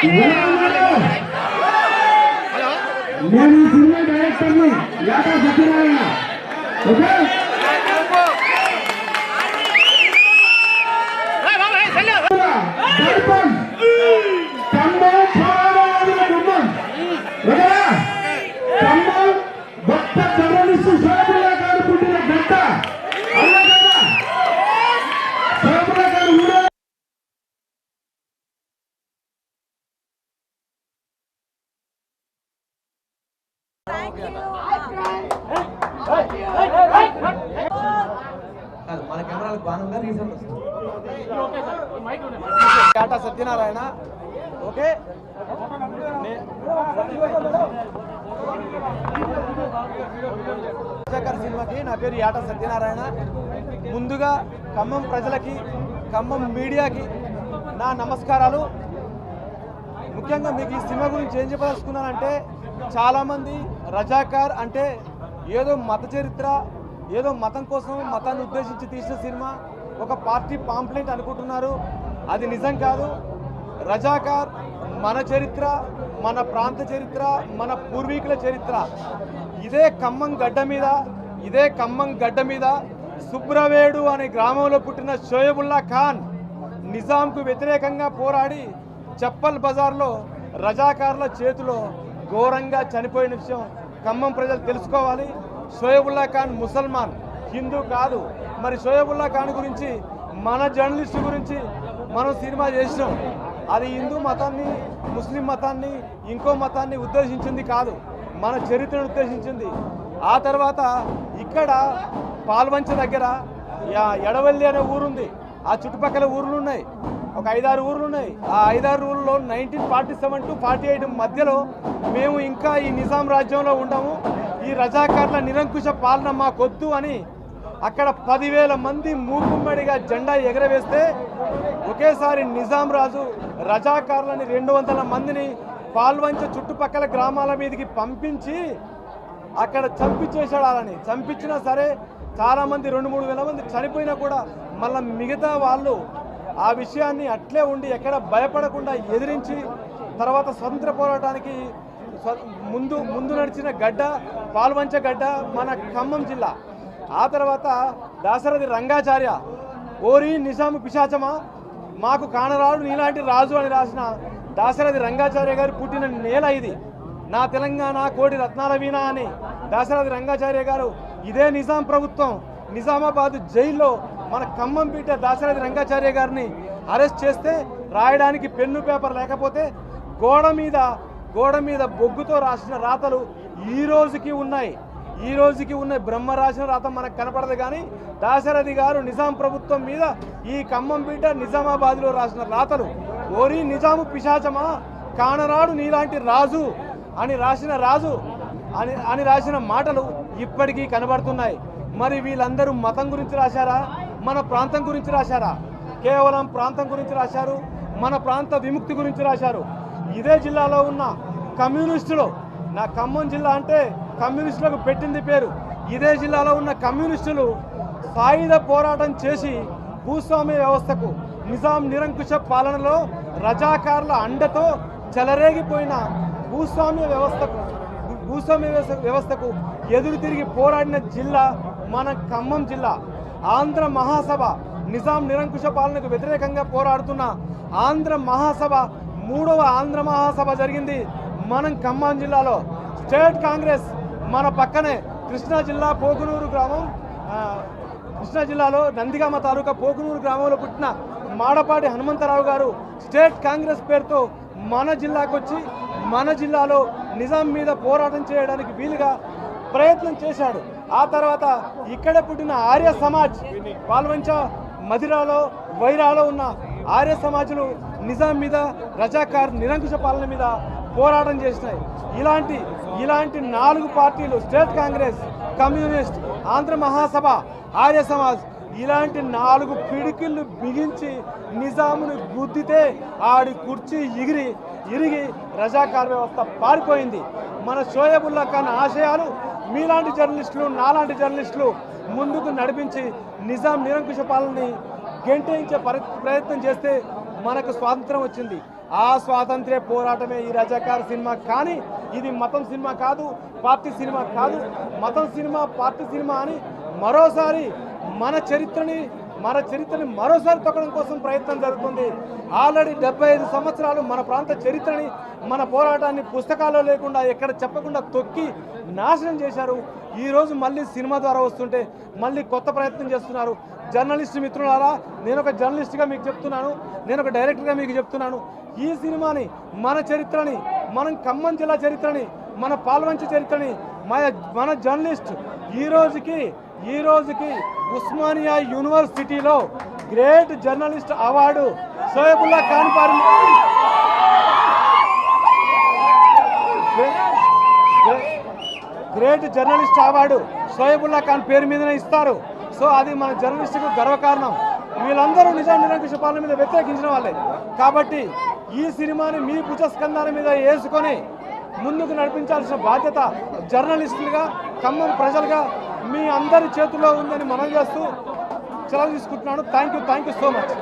నేను ఈ సినిమా డైరెక్టర్ని యాదా సత్యనారాయణ. ఓకే, గొప్ప జర్నలిస్టు శోభుల్లా గారు పుట్టిన గడ్డ. అవునా కదా? శోభుల్లా గారు ఊరే మన కెమెరాలకు బాగా రీసెంట్ యాటా సత్యనారాయణ. ఓకే, సినిమాకి నా పేరు యాటా సత్యనారాయణ. ముందుగా ఖమ్మం ప్రజలకి, ఖమ్మం మీడియాకి నా నమస్కారాలు. ముఖ్యంగా మీకు ఈ సినిమా గురించి ఏం చెప్పదలుచుకున్నానంటే, చాలామంది రజాకార్ అంటే ఏదో మత చరిత్ర, ఏదో మతం కోసం మతాన్ని ఉద్దేశించి తీసిన సినిమా, ఒక పార్టీ పాంప్లెంట్ అనుకుంటున్నారు. అది నిజం కాదు. రజాకార్ మన చరిత్ర, మన ప్రాంత చరిత్ర, మన పూర్వీకుల చరిత్ర. ఇదే ఖమ్మం గడ్డ మీద సుబ్రవేడు అనే గ్రామంలో పుట్టిన షోయబుల్లా ఖాన్ నిజాంకు వ్యతిరేకంగా పోరాడి చప్పల్ బజార్లో రజాకార్ల చేతిలో ఘోరంగా చనిపోయిన విషయం ఖమ్మం ప్రజలు తెలుసుకోవాలి. షోయబుల్లా ఖాన్ ముసల్మాన్, హిందూ కాదు. మరి షోయబుల్లా ఖాన్ గురించి, మన జర్నలిస్టు గురించి మనం సినిమా చేసినాం. అది హిందూ మతాన్ని, ముస్లిం మతాన్ని, ఇంకో మతాన్ని ఉద్దేశించింది కాదు, మన చరిత్రను ఉద్దేశించింది. ఆ తర్వాత ఇక్కడ పాల్వంచ దగ్గర ఎడవల్లి అనే ఊరుంది. ఆ చుట్టుపక్కల ఊర్లు ఉన్నాయి, ఒక 5-6 ఊర్లు ఉన్నాయి. ఆ 5-6 ఊర్లలో 1947 to 48 మధ్యలో మేము ఇంకా ఈ నిజాం రాజ్యంలో ఉండము, ఈ రజాకార్ల నిరంకుశ పాలన మాకొద్దు అని అక్కడ 10,000 మంది మూకుమ్మడిగా జెండా ఎగరవేస్తే ఒకేసారి నిజాం రాజు రజాకార్లని 200 మందిని పాల్వంచ చుట్టుపక్కల గ్రామాల మీదకి పంపించి అక్కడ చంపించేశాడు. వాళ్ళని చంపించినా సరే చాలామంది 2-3 వేల మంది చనిపోయినా కూడా మళ్ళీ మిగతా వాళ్ళు ఆ విషయాన్ని అట్లే ఉండి ఎక్కడ భయపడకుండా ఎదిరించి తర్వాత స్వతంత్ర పోరాటానికి ముందు నడిచిన గడ్డ పాల్వంచ గడ్డ మన ఖమ్మం జిల్లా. ఆ తర్వాత దాశరథి రంగాచార్య, ఓరి నిజాము పిశాచమా మాకు కానరాడు నీలాంటి రాజు అని రాసిన దాశరథి రంగాచార్య గారు పుట్టిన నేల ఇది. నా తెలంగాణ కోటి రత్నాల వీణ అని దాశరథి రంగాచార్య గారు ఇదే నిజాం ప్రభుత్వం నిజామాబాద్ జైల్లో మన ఖమ్మం పీట దాశరథి రంగాచార్య గారిని అరెస్ట్ చేస్తే రాయడానికి పెన్ను పేపర్ లేకపోతే గోడ మీద బొగ్గుతో రాసిన రాతలు ఈ రోజుకి ఉన్నాయి. బ్రహ్మ రాసిన రాత మనకు కనపడదు. కానీ దాశరథి గారు నిజాం ప్రభుత్వం మీద ఈ ఖమ్మం పీట నిజామాబాద్లో రాసిన రాతలు, ఓరి నిజాము పిశాచమా కానరాడు నీలాంటి రాజు అని రాసిన మాటలు ఇప్పటికీ కనబడుతున్నాయి. మరి వీళ్ళందరూ మతం గురించి రాశారా, మన ప్రాంతం గురించి రాశారా? కేవలం ప్రాంతం గురించి రాశారు, మన ప్రాంత విముక్తి గురించి రాశారు. ఇదే జిల్లాలో ఉన్న కమ్యూనిస్టులు, నా ఖమ్మం జిల్లా అంటే కమ్యూనిస్టులకు పెట్టింది పేరు. ఇదే జిల్లాలో ఉన్న కమ్యూనిస్టులు సాయుధ పోరాటం చేసి భూస్వామ్య వ్యవస్థకు, నిజాం నిరంకుశ పాలనలో రజాకార్ల అండతో చెలరేగిపోయిన భూస్వామ్య వ్యవస్థకు ఎదురు తిరిగి పోరాడిన జిల్లా మన ఖమ్మం జిల్లా. ఆంధ్ర మహాసభ, నిజాం నిరంకుశ పాలనకు వ్యతిరేకంగా పోరాడుతున్న ఆంధ్ర మహాసభ, 3వ ఆంధ్ర మహాసభ జరిగింది మనం ఖమ్మం జిల్లాలో. స్టేట్ కాంగ్రెస్ మన పక్కనే కృష్ణా జిల్లా పోకునూరు గ్రామం, కృష్ణా జిల్లాలో నందిగామ తాలూకా పోకునూరు గ్రామంలో పుట్టిన మాడపాటి హనుమంతరావు గారు స్టేట్ కాంగ్రెస్ పేరుతో మన జిల్లాకు వచ్చి మన జిల్లాలో నిజాం మీద పోరాటం చేయడానికి వీలుగా ప్రయత్నం చేశాడు. ఆ తర్వాత ఇక్కడ పుట్టిన ఆర్య సమాజ్, పాల్వంచ, మదిరాలో, వైరాలో ఉన్న ఆర్య సమాజులు నిజాం మీద, రజాకార్ నిరంకుశ పాలన మీద పోరాటం చేసినాయి. ఇలాంటి 4 పార్టీలు, స్టేట్ కాంగ్రెస్, కమ్యూనిస్ట్, ఆంధ్ర మహాసభ, ఆర్య సమాజ్, ఇలాంటి 4 పిడికిళ్ళు బిగించి నిజామును గుద్దితే ఆడి కుర్చీ ఇరిగి రజాకార్ వ్యవస్థ పారిపోయింది. మన షోయబుల్లా ఖాన్ ఆశయాలు మీలాంటి జర్నలిస్టులు, నాలాంటి జర్నలిస్టులు ముందుకు నడిపించి నిజాం నిరంకుశ పాలనని గెంటేయించే ప్రయత్నం చేస్తే మనకు స్వాతంత్రం వచ్చింది. ఆ స్వాతంత్ర్య పోరాటమే ఈ రజాకార్ సినిమా. కానీ ఇది మతం సినిమా కాదు, పార్టీ సినిమా కాదు. మతం సినిమా, పార్టీ సినిమా అని మరోసారి మన చరిత్రని మరోసారి తొక్కడం కోసం ప్రయత్నం జరుగుతుంది. ఆల్రెడీ 75 సంవత్సరాలు మన ప్రాంత చరిత్రని, మన పోరాటాన్ని పుస్తకాల్లో లేకుండా ఎక్కడ చెప్పకుండా తొక్కి నాశనం చేశారు. ఈరోజు మళ్ళీ సినిమా ద్వారా వస్తుంటే మళ్ళీ కొత్త ప్రయత్నం చేస్తున్నారు. జర్నలిస్ట్ మిత్రులారా, నేను ఒక జర్నలిస్ట్గా మీకు చెప్తున్నాను, నేను ఒక డైరెక్టర్గా మీకు చెప్తున్నాను, ఈ సినిమాని, మన చరిత్రని, మనం ఖమ్మం జిల్లా చరిత్రని, మన పాల్వంచ చరిత్రని మన జర్నలిస్ట్ ఈ రోజుకి ఉస్మానియా యూనివర్సిటీలో great journalist award Shoaibullah Khan great journalist award Shoaibullah Khan పేరు మీదనే ఇస్తారు. సో అది మన జర్నలిస్టుకు గర్వకారణం. వీళ్ళందరూ నిజాం నిరంకుశ పాలన మీద వ్యతిరేకించిన వాళ్ళే. కాబట్టి ఈ సినిమాని మీ భుజస్కంధాల మీద వేసుకొని ముందుకు నడిపించాల్సిన బాధ్యత జర్నలిస్టులుగా, ఖమ్మం ప్రజలుగా మీ అందరి చేతుల్లో ఉందని మనం చేస్తూ సెలవు తీసుకుంటున్నాను. Thank you so much.